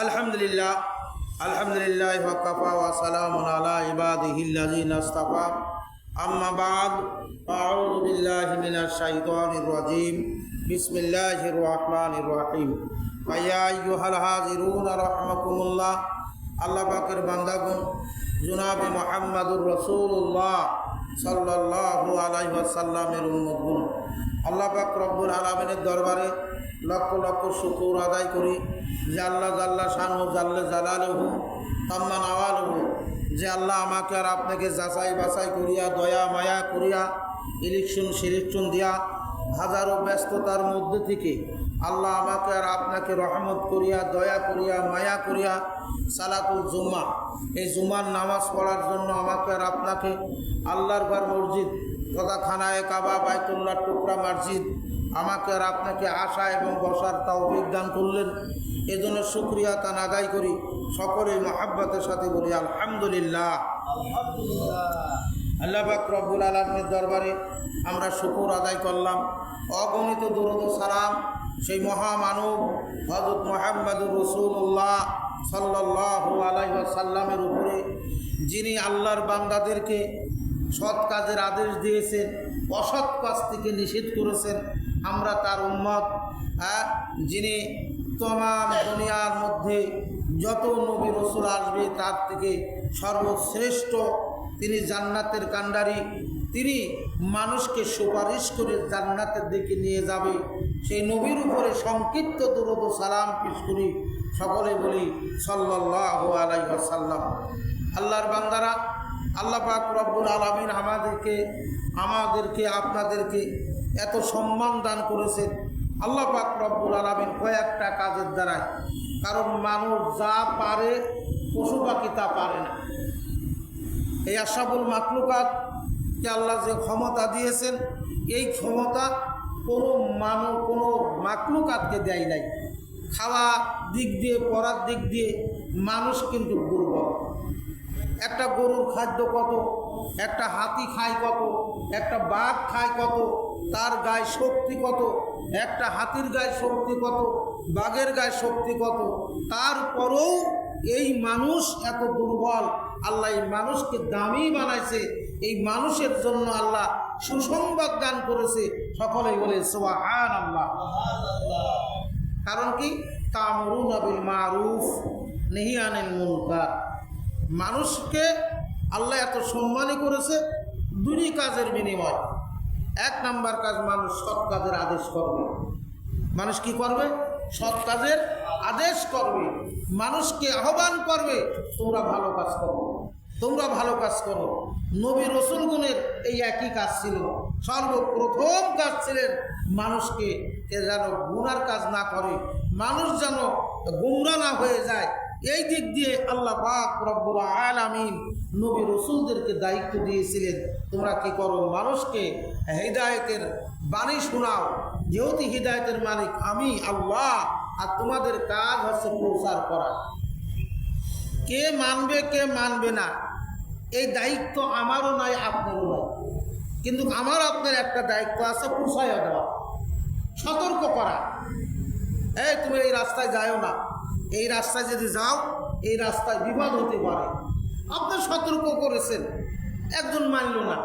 আলহামদুলিল্লাহ আলহামদুলিল্লাহ ওয়া কাফা ওয়া সালামুন আলা ইবাদিহিল্লাযিনা ইসতাফা আম্মা বা'দ আউযু বিল্লাহি মিনাশ শাইতানির রাজীম বিসমিল্লাহির রাহমানির রাহিম ইয়া আইয়ুহাল হাযিরুনা রাহমাকুমুল্লাহ। আল্লাহ পাকের বান্দাগণ, জনাবে মুহাম্মদুর রাসূলুল্লাহ সাল্লাল্লাহু আলাইহি ওয়াসাল্লামের উম্মতগণ, আল্লাহ পাক রব্বুল আলামিনের দরবারে লক্ষ লক্ষ শুকর আদায় করি যে আল্লাহ জাল্লা শানহু জাল্লে জালালুহু তাম্মা নাওয়ালুহু, যে আল্লাহ আমাকে আর আপনাকে যাচাই বাছাই করিয়া দয়া মায়া করিয়া সিলেকশন দিয়া হাজারো ব্যস্ততার মধ্যে থেকে আল্লাহ আমাকে আর আপনাকে রহমত করিয়া দয়া করিয়া মায়া করিয়া সালাতুল জুম্মা, এই জুমার নামাজ পড়ার জন্য আমাকে আর আপনাকে আল্লাহর ঘর মসজিদ তথা খানায়ে কাবা বাইতুল্লাহ টুকরা মসজিদ আমাকে আর আপনাকে আসা এবং বসার তৌফিক দান করলেন। এজন্য শুকরিয়া তান আদায় করি, সকলেই মহাব্বতের সাথে বলি আলহামদুলিল্লাহ। আল্লাহ পাক রব্বুল আলামিনের দরবারে আমরা শুকর আদায় করলাম। অগণিত দরুদ ও সালাম সেই মহামানব হযরত মুহাম্মদুর রাসূলুল্লাহ সাল্লাল্লাহু আলাইহি ওয়াসাল্লামের উপরে, যিনি আল্লাহর বান্দাদেরকে সৎ কাজের আদেশ দিয়েছেন, অসৎ কাজ থেকে নিষেধ করেছেন। আমরা তার উম্মত। যিনি তমাম দুনিয়ার মধ্যে যত নবী রসুল আসবে তার থেকে সর্বশ্রেষ্ঠ, তিনি জান্নাতের কাণ্ডারি, তিনি মানুষকে সুপারিশ করে জান্নাতের দিকে নিয়ে যাবে। সেই নবীর উপরে সংক্ষিপ্ত দরুদ ও সালাম পেশ করি, সকলে বলি সাল্লাল্লাহু আলাইহি ওয়াসাল্লাম। আল্লাহর বান্দারা, আল্লাহ পাক রব্বুল আলামিন আমাদেরকে আপনাদেরকে এত সম্মান দান করেছেন। আল্লাহ পাক রব্বুল আলামিন কয়েকটা কাজের দ্বারায়, কারণ মানুষ যা পারে পশু পাখি তা পারে না। এই আশরাফুল মাখলুকাতকে আল্লাহ যে ক্ষমতা দিয়েছেন, এই ক্ষমতা কোনো মাখলুকাতকে দেয় নাই। খাওয়া দিক দিয়ে, পড়ার দিক দিয়ে মানুষ কিন্তু দুর্বল। একটা গরুর খাদ্য কত, একটা হাতি খায় কত, একটা বাঘ খায় কত, তার গায়ে শক্তি কত, একটা হাতির গায়ে শক্তি কত, বাঘের গায়ে শক্তি কত, তারপরেও এই মানুষ এত দুর্বল। আল্লাহ এই মানুষকে দামি বানাইছে, এই মানুষের জন্য আল্লাহ সুসংবাদ দান করেছে। সকলেই বলে সুবহানাল্লাহ। কারণ কি? তা'মুরুনা বিল মারুফ নাহি আনিল মুনকার। মানুষকে আল্লাহ এত সম্মানই করেছে দুটি কাজের বিনিময়। এক নাম্বার কাজ, মানুষ সৎ কাজের আদেশ করবে। মানুষ কি করবে? সৎ কাজের আদেশ করবে, মানুষকে আহ্বান করবে, তোমরা ভালো কাজ করো, তোমরা ভালো কাজ করো। নবী রসুলগণের এই একই কাজ ছিল। সর্বপ্রথম কাজ ছিলেন মানুষকে যেন গুনার কাজ না করে, মানুষ যেন গুমরা না হয়ে যায়। এই দিক দিয়ে আল্লাহ পাক রব্বুল আলামিন নবী রসুলদেরকে দায়িত্ব দিয়েছিলেন, তোমরা কি করো? মানুষকে হিদায়াতের বাণী শোনাও। যেহেতু হিদায়াতের মালিক আমি আল্লাহ, আর তোমাদের কাজ হচ্ছে প্রচার করা। কে মানবে কে মানবে না এই দায়িত্ব আমারও নাই, আপনারও নাই। কিন্তু আমার আপনার একটা দায়িত্ব আছে, পৌঁছাইয়া দেওয়া, সতর্ক করা। তুমি এই রাস্তায় যাও না, এই রাস্তায় যদি যাও এই রাস্তায় বিপদ হতে পারে। আপনি সতর্ক করেছেন, একজন মানল না,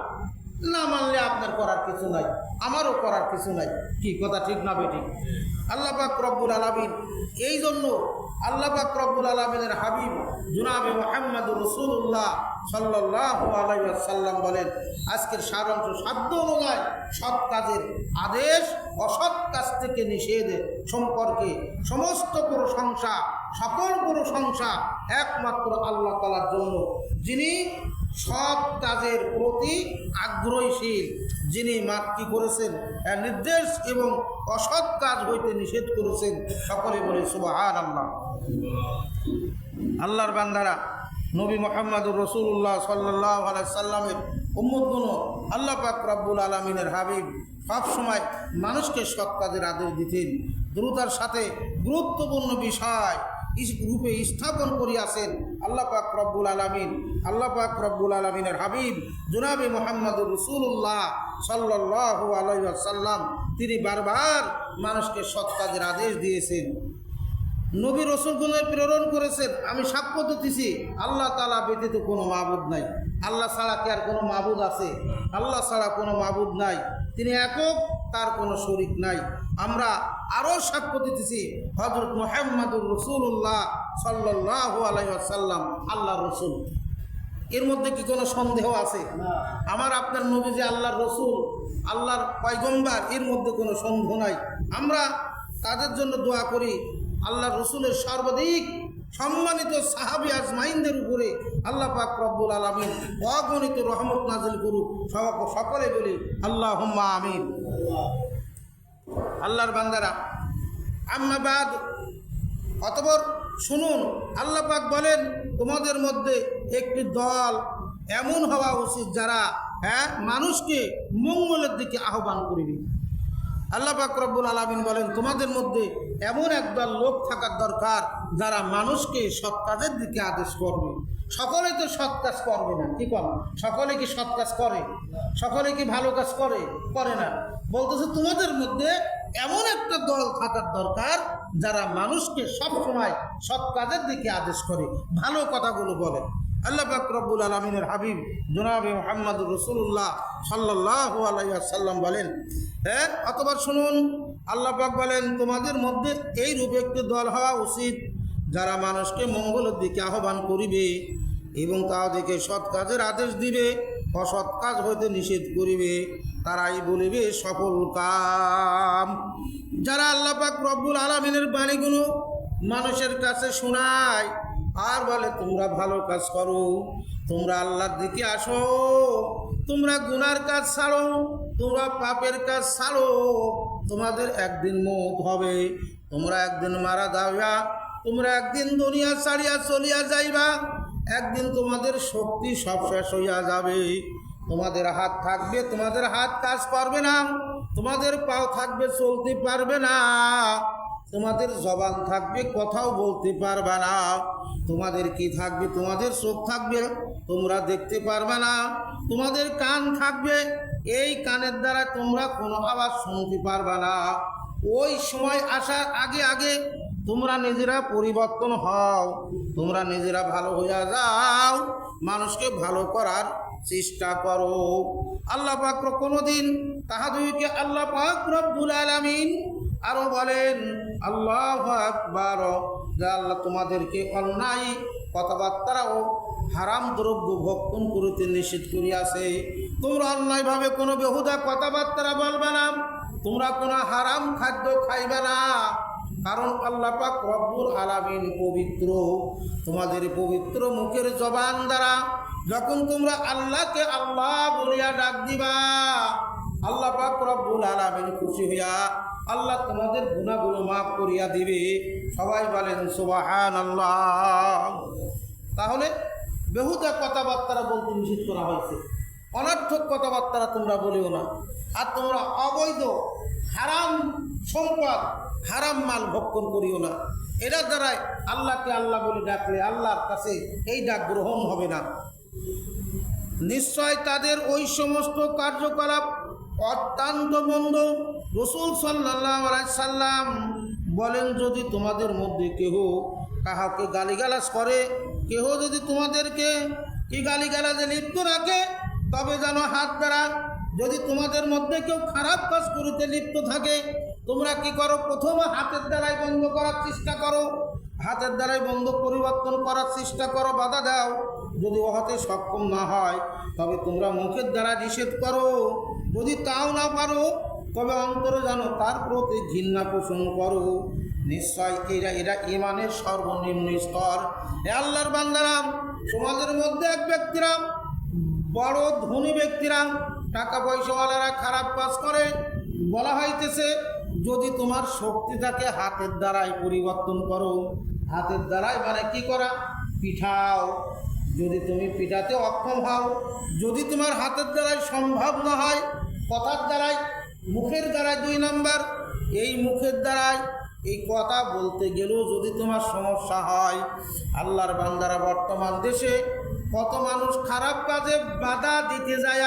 না মানলে আপনার করার কিছু নাই, আমারও করার কিছু নাই। কি কথা ঠিক না বেঠিক? আল্লাহ পাক রব্বুল আলামিন এই জন্য আল্লাহ পাক রব্বুল আলামিনের হাবিব জনাবে মুহাম্মদুর রাসূলুল্লাহ সাল্লাল্লাহু আলাইহি ওয়াসাল্লাম বলেন, আজকের সারাংশ সাধ্য অনুযায়ী সৎ কাজের আদেশ, অসৎ কাজ থেকে নিষেধ সম্পর্কে সমস্ত প্রশংসা, সকল প্রশংসা একমাত্র আল্লাহ তাআলার জন্য, যিনি সৎ কাজের প্রতি আগ্রহীশীল, যিনি কি করেছেন? নির্দেশ এবং অসৎ কাজ হইতে নিষেধ করেছেন। সকলে বলে সুবহানাল্লাহ। আল্লাহর বান্দারা, নবী মুহাম্মদুর রাসূলুল্লাহ সাল্লাল্লাহু আলাইহি সাল্লামের উম্মতগণ, আল্লাহ পাক রব্বুল আলামিনের হাবিব সবসময় মানুষকে সৎ কাজের আদেশ দিতেন। দ্রুতার সাথে গুরুত্বপূর্ণ বিষয় রূপে স্থাপন করিয়াছেন আল্লাহ পাক রব্বুল আলামিন। আল্লাহ পাক রব্বুল আলামিনের হাবিব জনাবে মুহাম্মদুর রাসূলুল্লাহ সাল্লাল্লাহু আলাইহি ওয়াসাল্লাম তিনি বারবার মানুষকে সৎ কাজের আদেশ দিয়েছেন, নবী রসুলগণের প্রেরণ করেছেন। আমি সাক্ষ্য দিতেছি আল্লাহ তাআলা ব্যতীত কোনো মাবুদ নাই। আল্লাহ ছাড়া কি আর কোনো মাবুদ আছে? আল্লাহ ছাড়া কোনো মাবুদ নাই, তিনি একক, তার কোনো শরিক নাই। আমরা আরও সাক্ষ্য দিতেছি হযরত মুহাম্মদুর রাসূলুল্লাহ সাল্লাল্লাহু আলাইহি ওয়াসাল্লাম আল্লাহর রসুল। এর মধ্যে কি কোনো সন্দেহ আছে? আমার আপনার নবী যে আল্লাহর রসুল, আল্লাহর পয়গম্বর, এর মধ্যে কোনো সন্দেহ নাই। আমরা তাদের জন্য দোয়া করি আল্লাহর রসুলের সর্বাধিক সম্মানিত সাহাবী আজমাইনদের উপরে আল্লাহ পাক রব্বুল আলামিন অগণিত রহমত নাজিল করুক। সকলে বলি আল্লাহুম্মা আমিন। আল্লাহর বান্দারা, আম্মা বাদ, অতঃপর শুনুন, আল্লাহ পাক বলেন তোমাদের মধ্যে একটি দল এমন হওয়া উচিত যারা মানুষকে মঙ্গলের দিকে আহ্বান করিবে। আল্লাহ পাক রব্বুল আলামিন বলেন তোমাদের মধ্যে এমন একদল লোক থাকার দরকার যারা মানুষকে সৎ কাজের দিকে আদেশ করবে। সকলে তো সৎ কাজ করবে না, কি করে? সকলে কি সৎ কাজ করে? সকলে কি ভালো কাজ করে? করে না। বলতেছে তোমাদের মধ্যে এমন একটা দল থাকার দরকার যারা মানুষকে সবসময় সৎ কাজের দিকে আদেশ করে, ভালো কথাগুলো বলে। আল্লাহ পাক রব্বুল আলামিনের হাবিব জনাবে মুহাম্মদুর রাসূলুল্লাহ সাল্লাল্লাহু আলাইহি ওয়াসাল্লাম বলেন, অতঃপর শুনুন, আল্লাহ পাক বলেন তোমাদের মধ্যে এই রূপে একটি দল হওয়া উচিত যারা মানুষকে মঙ্গলের দিকে আহ্বান করিবে এবং তাদেরকে সৎ কাজের আদেশ দিবে, অসৎ কাজ হইতে নিষেধ করিবে, তারাই বলিবে সফল কাম। যারা আল্লাহ পাক রব্বুল আলামিনের বাণীগুলো মানুষের কাছে শোনায় আর বলে তোমরা ভালো কাজ করো, তোমরা আল্লাহর দিকে আসো, তোমরা গুনার কাজ ছাড়ো, তোমরা পাপের কাজ ছাড়ো, তোমাদের একদিন মওত হবে, তোমরা একদিন মারা যাইবা, তোমরা একদিন দুনিয়া ছাড়িয়া চলিয়া যাইবা, একদিন তোমাদের শক্তি সব শেষ হইয়া যাবে, তোমাদের হাত থাকবে, তোমাদের হাত কাজ করবে না, তোমাদের পাও থাকবে, চলতে পারবে না, তোমাদের জবান থাকবে, কথাও বলতে পারবে না, তোমাদের কি থাকবে? তোমাদের চোখ থাকবে, তোমরা দেখতে পারবে না, তোমাদের কান থাকবে, এই কানের দ্বারা তোমরা কোনো আওয়াজ শুনতে পারবে না। ওই সময় আসার আগে আগে তোমরা নিজেরা পরিবর্তন হও, তোমরা নিজেরা ভালো হইয়া যাও, মানুষকে ভালো করার চেষ্টা করো। আল্লাহ পাক কোনোদিন তাহাদেরকে আল্লাহ পাক রব্বুল আলামিন আরো বলেন আল্লাহু আকবার, যে আল্লাহ তোমাদেরকে অন্যায় কথাবার্তা ও হারাম দ্রব্য ভক্ষণ করিতে নিষেধ করিয়াছে। তোমরা অন্যায়ভাবে কোনো বেহুদা কথাবার্তা বলবে না, তোমরা কোনো হারাম খাদ্য খাইবে না, কারণ আল্লাহ পাক রব্বুল আলামিন পবিত্র। তোমাদের পবিত্র মুখের জবান দ্বারা যখন তোমরা আল্লাহকে আল্লাহ বলিয়া ডাক দিবা, আল্লাহ পাক রব্বুল আলামিন খুশি হইয়া আল্লাহ তোমাদের গুনাহগুলো মাফ করিয়া দিবে। সবাই বলেন সুবহানাল্লাহ। তাহলে বেহুদা কথাবার্তা বলতে নিষেধ করা হয়েছে, অনর্থক কথাবার্তা তোমরা বলিও না, আর তোমরা অবৈধ হারাম সম্পদ হারাম মাল ভক্ষণ করিও না। এরা দ্বারাই আল্লাহকে আল্লাহ বলে ডাকলে আল্লাহর কাছে এই ডাক গ্রহণ হবে না। নিশ্চয় তাদের ওই সমস্ত কার্যকলাপ অত্যন্ত মন্দ। রাসূল সাল্লাল্লাহু আলাইহি সাল্লাম বলেন, যদি তোমাদের মধ্যে কেহ কাহাকে গালিগালাজ করে, কেহ যদি তোমাদেরকে কি গালিগালাজে লিপ্ত রাখে, তবে যেন হাত দ্বারা, যদি তোমাদের মধ্যে কেউ খারাপ কাজ করিতে লিপ্ত থাকে, তোমরা কি করো? প্রথমে হাতের দ্বারাই বন্ধ করার চেষ্টা করো, হাতের দ্বারাই বন্ধ পরিবর্তন করার চেষ্টা করো, বাধা দাও। যদি ওহাতে সক্ষম না হয় তবে তোমরা মুখের দ্বারা নিষেধ করো, যদি তাও না পারো তবে অন্তরে জানো তার প্রতি ঘৃণা পোষণ করো। নিশ্চয় এরা ঈমানের সর্বনিম্ন স্তর। এ আল্লাহর বান্দারা, সমাজের মধ্যে এক ব্যক্তিরা, বড় ধনী ব্যক্তিরা, টাকা পয়সাওয়ালারা খারাপ কাজ করে, বলা হইতেছে যদি তোমার শক্তি থাকে হাতের দ্বারাই পরিবর্তন করো। হাতের দ্বারাই মানে কি করা? পিঠাও। যদি তুমি পিঠাতে অক্ষম হও, যদি তোমার হাতের দ্বারাই সম্ভব না হয়, কথার দ্বারাই, মুখের দ্বারাই 2 নম্বর, এই মুখের দ্বারাই এই কথা বলতে গেলেও যদি তোমার সমস্যা হয়। আল্লাহর বান্দারা, বর্তমান দেশে কত মানুষ খারাপ কাজে বাধা দিতে যায়,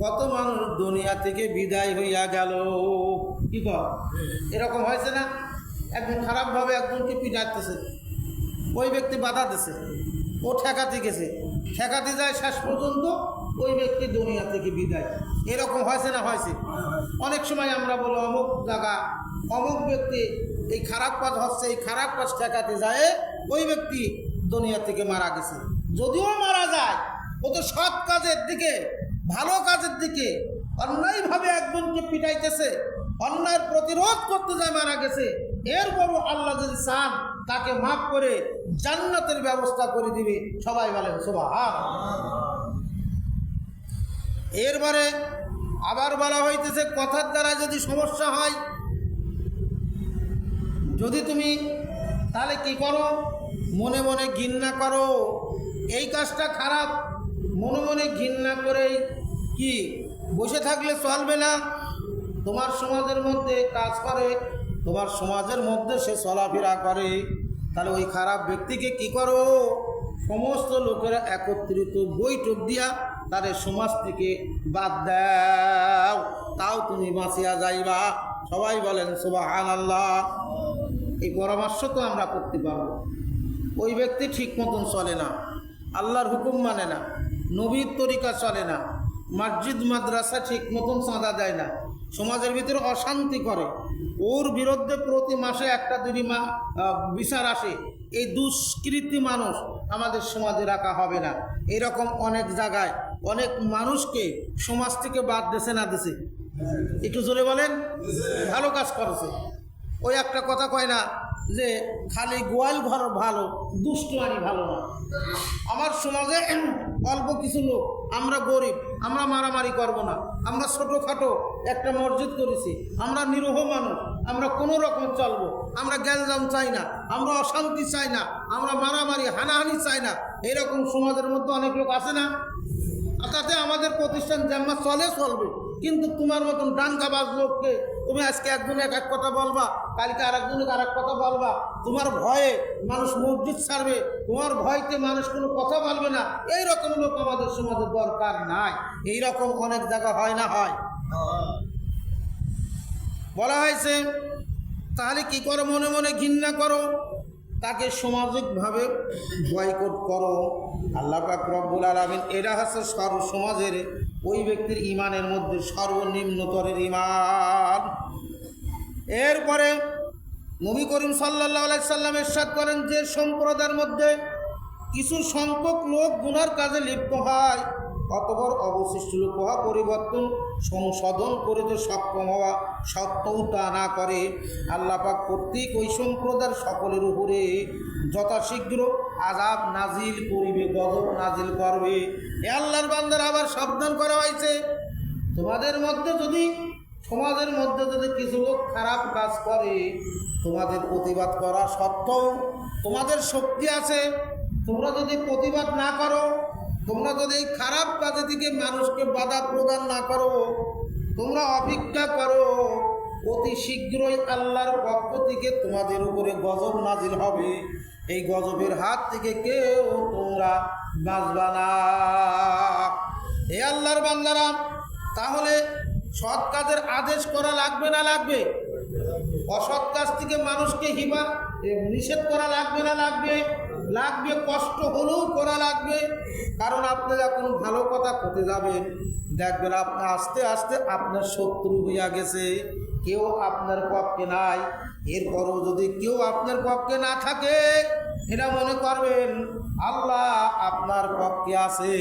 কত মানুষ দুনিয়া থেকে বিদায় হইয়া গেল। কি কর এরকম হয়েছে না? একজন খারাপভাবে একজনকে পিটাতেছে, ওই ব্যক্তি বাধা দিছে, ও ঠেকাতে গেছে, ঠেকাতে যায়, শেষ পর্যন্ত ওই ব্যক্তি দুনিয়া থেকে বিদায়। এরকম হয়েছে না? হয়েছে। অনেক সময় আমরা বলি অমুক জায়গা অমুক ব্যক্তি এই খারাপ কাজ হচ্ছে, এই খারাপ কাজ ঠেকাতে যায় ওই ব্যক্তি দুনিয়া থেকে মারা গেছে। যদিও মারা যায়, ও তো সৎ কাজের দিকে, ভালো কাজের দিকে, অন্যায়ভাবে একজনকে পিটাইতেছে, অন্যায়ের প্রতিরোধ করতে যায় মারা গেছে। এরপরও আল্লাহ যদি চান তাকে মাফ করে জান্নাতের ব্যবস্থা করে দিবে। সবাই বলেন সুবহান। এরপরে আবার বলা হইতেছে কথার দ্বারা যদি সমস্যা হয়, যদি তুমি তাহলে কি করো? মনে মনে ঘৃণা করো, এই কাজটা খারাপ, মনে মনে ঘৃণা করেই কি বসে থাকলে চলবে না। তোমার সমাজের মধ্যে কাজ করে, তোমার সমাজের মধ্যে সে চলাফেরা করে, তাহলে ওই খারাপ ব্যক্তিকে কি করো? সমস্ত লোকেরা একত্রিত বৈঠক দিয়া তাদের সমাজ থেকে বাদ দাও, তাও তুমি বাঁচিয়া যাইবা। সবাই বলেন সুবহানাল্লাহ। এই পরামর্শ তো আমরা করতে পারবো। ওই ব্যক্তি ঠিক মতন চলে না, আল্লাহর হুকুম মানে না, নবীর তরিকা চলে না, মসজিদ মাদ্রাসা ঠিক মতন চাঁদা দেয় না, সমাজের ভিতরে অশান্তি করে, ওর বিরুদ্ধে প্রতি মাসে একটা দুই বিচার আসে, এই দুষ্কৃতী মানুষ আমাদের সমাজে রাখা হবে না। এরকম অনেক জায়গায় অনেক মানুষকে সমাজ থেকে বাদ দিছে না দিছে? একটু জোরে বলেন। ভালো কাজ করেছে। ওই একটা কথা কয় না যে খালি গোয়াল ঘর ভালো, দুষ্টুমারি ভালো না। আমার সমাজে অল্প কিছু লোক, আমরা গরিব, আমরা মারামারি করব না, আমরা ছোটোখাটো একটা মসজিদ করেছি, আমরা নিরীহ মানুষ, আমরা কোনো রকম চলবো, আমরা গ্যালজাম চাই না, আমরা অশান্তি চাই না, আমরা মারামারি হানাহানি চাই না। এরকম সমাজের মধ্যে অনেক লোক আছে না? তাতে আমাদের প্রতিষ্ঠান যেমন চলবে, কিন্তু তোমার মতন ডাঙ্গাবাজ লোককে তুমি আজকে একজনে এক কথা বলবা, কালকে আর একজনে আর এক কথা বলবা, তোমার ভয়ে মানুষ মসজিদ ছাড়বে, তোমার ভয়তে মানুষ কোনো কথা বলবে না। এইরকম লোক আমাদের সমাজে দরকার নাই। এইরকম অনেক জায়গা হয় না? হয়। বলা হয়েছে তাহলে কি করো? মনে মনে ঘৃণা করো, তাকে সামাজিকভাবে বয়কট করো। আল্লাহ পাক রব্বুল আলামিন এরা হচ্ছে সমাজের ওই ব্যক্তির ইমানের মধ্যে সর্বনিম্নতরের ইমান। এরপরে নবী করিম সাল্লাল্লাহু আলাইহি সাল্লাম ইরশাদ করেন যে সম্প্রদায়ের মধ্যে কিছু সংখ্যক লোক গুনার কাজে লিপ্ত হয়, অতঃপর অবশিষ্ট লোক উহা পরিবর্তন সংশোধন করিতে সক্ষম হওয়া সত্ত্বেও তা না করে, আল্লাহ পাক কর্তৃক ওই সম্প্রদায়ের সকলের উপরে যথাশীঘ্র আযাব নাজিল করিবে, গজব নাজিল করবে। এ আল্লাহর বান্দারা আবার সাবধান করা হয়েছে, তোমাদের মধ্যে যদি সমাজের মধ্যে যদি কিছু লোক খারাপ কাজ করে, তোমাদের প্রতিবাদ করা সত্ত্বেও তোমাদের শক্তি আছে, তোমরা যদি প্রতিবাদ না করো, তোমরা যদি এই খারাপ কাজের দিকে মানুষকে বাধা প্রদান না করো, তোমরা অপেক্ষা করো, অতি শীঘ্রই আল্লাহর পক্ষ থেকে তোমাদের উপরে গজব নাজিল হবে। এই গজবের হাত থেকে কেউ তোমরা বাঁচবা না। এই আল্লাহর বান্দারা, তাহলে সৎ কাজের আদেশ করা লাগবে না লাগবে? অসৎ কাজ থেকে মানুষকে নিষেধ করা লাগবে না লাগবে? লাগবে, কষ্ট হলেও করা লাগবে। কারণ আপনি যখন ভালো কথা করতে যাবেন, দেখবেন আপনি আস্তে আস্তে আপনার শত্রু হইয়া গেছে, কেউ আপনার পক্ষে নাই। এরপরও যদি কেউ আপনার পক্ষে না থাকে, এটা মনে করবেন আল্লাহ আপনার পক্ষে আছে।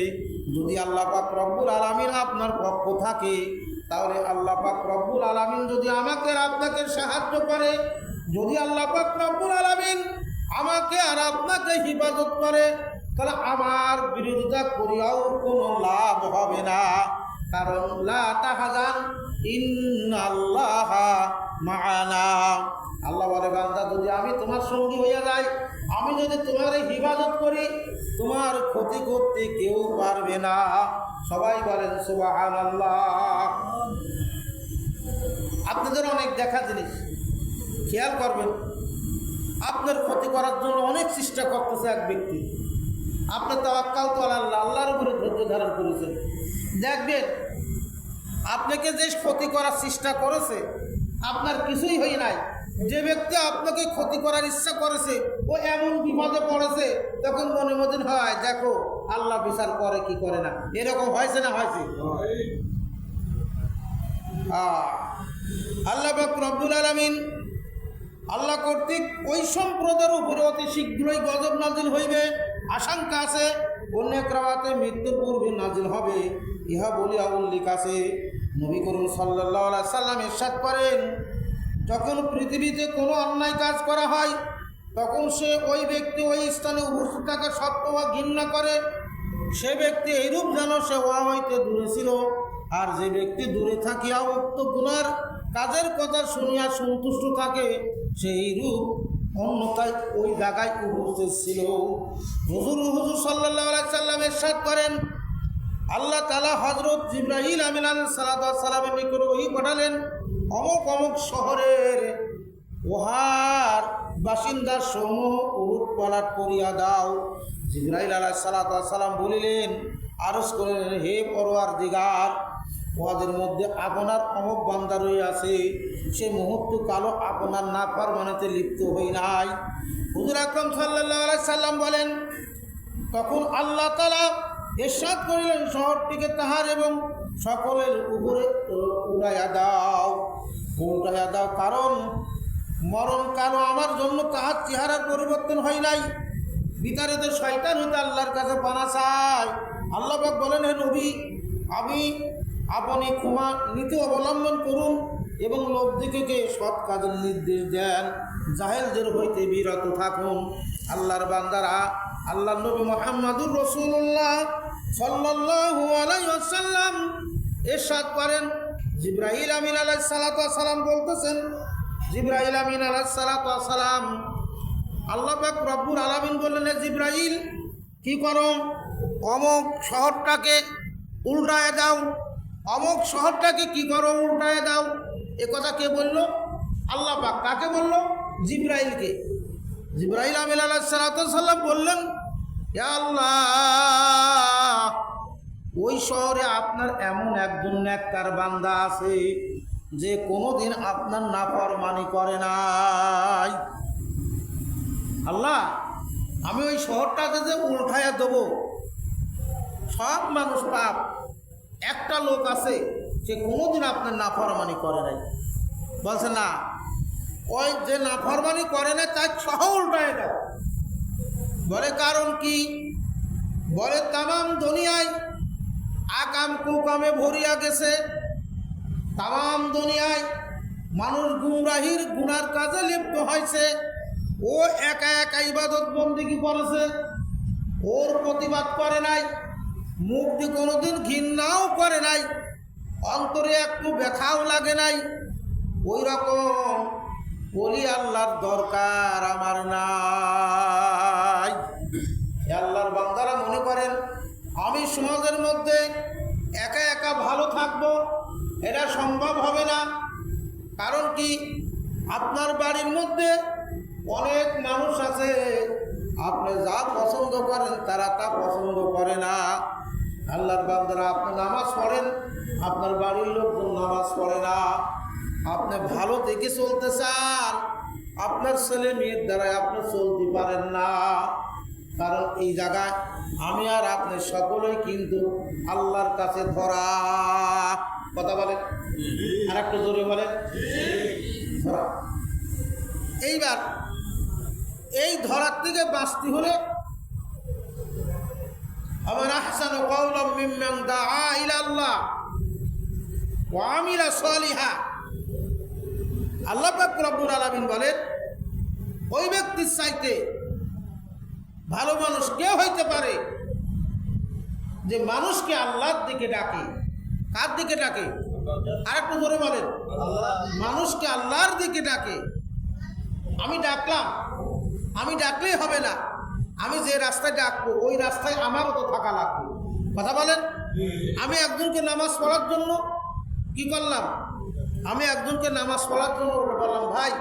যদি আল্লাহ পাক রব্বুল আলামিন আপনার পক্ষ থাকে, তাহলে আল্লাহ পাক রব্বুল আলামিন যদি আমাকে আর আপনাকে সাহায্য করে, যদি আল্লাহ পাক রব্বুল আলামিন আমাকে আর আপনাকে হিফাজত করে, তাহলে আমার বিরোধিতা করিয়াও কোনো লাভ হবে না। কারণ লা তাহজান ইন্নাল্লাহা মা'ানা। আল্লাহ বলে, বান্দা যদি আমি তোমার সঙ্গী হইয়া যাই, আমি যদি তোমার হিফাজত করি, তোমার ক্ষতি করতে কেউ পারবে না। সবাই বলেন সুবহানাল্লাহ। আপনাদের অনেক দেখা জিনিস খেয়াল করবেন, আপনার ক্ষতি করার জন্য অনেক চেষ্টা করতেছে এক ব্যক্তি, আপনি তাওয়াক্কাল তো আল্লাহ, আল্লাহর উপরে ধৈর্য ধারণ করেছেন, দেখবেন আপনাকে যে ক্ষতি করার চেষ্টা করেছে, আপনার কিছুই হয় নাই। যে ব্যক্তি আপনাকে ক্ষতি করার ইচ্ছা করেছে ও এমন বিপদে পড়েছে, তখন মনে মনে হয় দেখো আল্লাহ বিচার করে কি করে না। এরকম হয়েছে না হয়েছে? আল্লাহ পাক রব্বুল আলামিন আল্লাহ কর্তৃক ওই সম্প্রদায়ের উপরে অতি শীঘ্রই গজব নাজিল হইবে, আশঙ্কা আছে। অন্য এক রাওয়াতে মৃত্যুর পূর্বে নাজিল হবে, ইহা বলিয়া উল্লেখ আছে। নবী করিম সাল্লাল্লাহু আলাইহি সাল্লাম ইরশাদ করেন, যখন পৃথিবীতে কোনো অন্যায় কাজ করা হয় তখন সে ওই ব্যক্তি ওই স্থানে উপস্থিত থাকা সত্ত্বেও ঘৃণা করে। সে ব্যক্তি এইরূপ যেন সে ওয়া হইতে দূরে ছিল, আর যে ব্যক্তি দূরে থাকিয়া উক্ত গুনার কাজের কথা শুনিয়া সন্তুষ্ট থাকে সেই রূপ অন্যতায় ওই জায়গায় উপস্থিত ছিল। হুজুর সাল্লাল্লাহু আলাইহি সাল্লাম ইরশাদ করেন, আল্লাহ তাআলা হযরত জিবরাইল আমিন আলাইহিস সালামের নিকট ওহী পাঠালেন, অমুক অমুক শহরের উহার বাসিন্দার সমূহ উলট পালট করিয়া দাও। জিবরাইল আলাইহিস সালাম বলিলেন, আরজ করিলেন, হে পরওয়ারদিগার, উহাদের মধ্যে আপনার অমুক বান্দা রহিয়াছে, সে মুহূর্ত কালো আপনার নাফরমানিতে লিপ্ত হই নাই। হুজুর আকরাম সাল্লাল্লাহু আলাইহি সাল্লাম বলেন, তখন আল্লাহ তাআলা ইরশাদ করিলেন, শহরটিকে তাহার এবং সকলের উপরে উড়াইয়া দাও, কারণ মরণকালও আমার জন্য তাহার চেহারার পরিবর্তন হয় নাই। বিতাড়িত শয়তান হইতে আল্লাহর কাছে পানা চায়। আল্লাহ পাক বলেন, হে নবী, আপনি ক্ষমা নীতি অবলম্বন করুন এবং লোকদিগকে সৎ কাজের নির্দেশ দেন, জাহেলদের হইতে বিরত থাকুন। আল্লাহর বান্দারা, আল্লাহ নবী মুহাম্মদুর রাসূলুল্লাহ সাল্লাল্লাহু আলাইহি ওয়াসাল্লাম ইরশাদ করেন, জিবরাইল আমিন আলাইহিস সালাম বলতেছেন, জিবরাইল আমিন আলাইহিস সালাম, আল্লাহ পাক রব্বুল আলামিন বললেন, জিবরাইল কি করো, অমুক শহরটাকে উল্টায় দাও, অমুক শহরটাকে কি করো, উল্টায় দাও। এ কথা কে বলল? আল্লাহ পাক। কাকে বলল? জিবরাইলকে। জিবরাইল আমিন আলাইহিস সালাম বললেন, ইয়া আল্লাহ, ওই শহরে আপনার এমন একজন নেককার বান্দা আছে যে কোনোদিন আপনার নাফরমানি করে নাই। আল্লাহ, আমি ওই শহরটাকে যে উল্টায়া দেবো, সব মানুষ পাপ, একটা লোক আছে সে কোনোদিন আপনার নাফরমানি করে নাই। বলছে না, ওই যে নাফরমানি করে না তার সহ উল্টায় দাও। বলে কারণ কি? বলে তামাম দুনিয়ায় আকাম কুকামে ভরিয়া গেছে, তামাম দুনিয়ায় মানুষ গুমরাহির গুনার কাজে লিপ্ত হয়েছে। ও একা একা ইবাদত বন্দেগী করেছে, ওর প্রতিবাদ করে নাই, মুখ দিয়ে কোনোদিন ঘৃণাও করে নাই, অন্তরে একটু ব্যথাও লাগে নাই। ওই রকম বলি আল্লাহর দরকার আমার নাই। আল্লাহর বান্দারা মনে করেন আমি সমাজের মধ্যে একা একা ভালো থাকবো, এটা সম্ভব হবে না। কারণ কি? আপনার বাড়ির মধ্যে অনেক মানুষ আছে, আপনি যা পছন্দ করেন তারা তা পছন্দ করে না। আল্লাহর বান্দারা, আপনি নামাজ পড়েন, আপনার বাড়ির লোকজন নামাজ পড়ে না। আপনি ভালো দেখে চলতে চান, আপনার ছেলে মেয়ের দ্বারাই আপনি চলতে পারেন না। কারণ এই জায়গায় আমি আর আপনি সকলেই কিন্তু আল্লাহর কাছে ধরা। কথা বলেন, আর একটু জোরে বলেন, ধরা। এইবার এই ধরার থেকে বাঁচতে হলে আমার আহসানু কাওলাম মিম্মান দাআ ইলাল্লাহ ওয়া আমিলা সালিহা। আল্লাহ পাক রব্বুল আলামিন বলেন, ওই ব্যক্তির চাইতে ভালো মানুষ কে হইতে পারে যে মানুষকে আল্লাহর দিকে ডাকে। কার দিকে ডাকে? আর একটু ধরে বলেন, মানুষকে আল্লাহর দিকে ডাকে। আমি ডাকলাম, আমি ডাকলেই হবে না, আমি যে রাস্তায় ডাকবো ওই রাস্তায় আমারও তো থাকা লাগবে। কথা বলেন। আমি একজনকে নামাজ পড়ার জন্য কি করলাম? আমি একজনকে নামাজ পড়ার জন্য বললাম, ভাই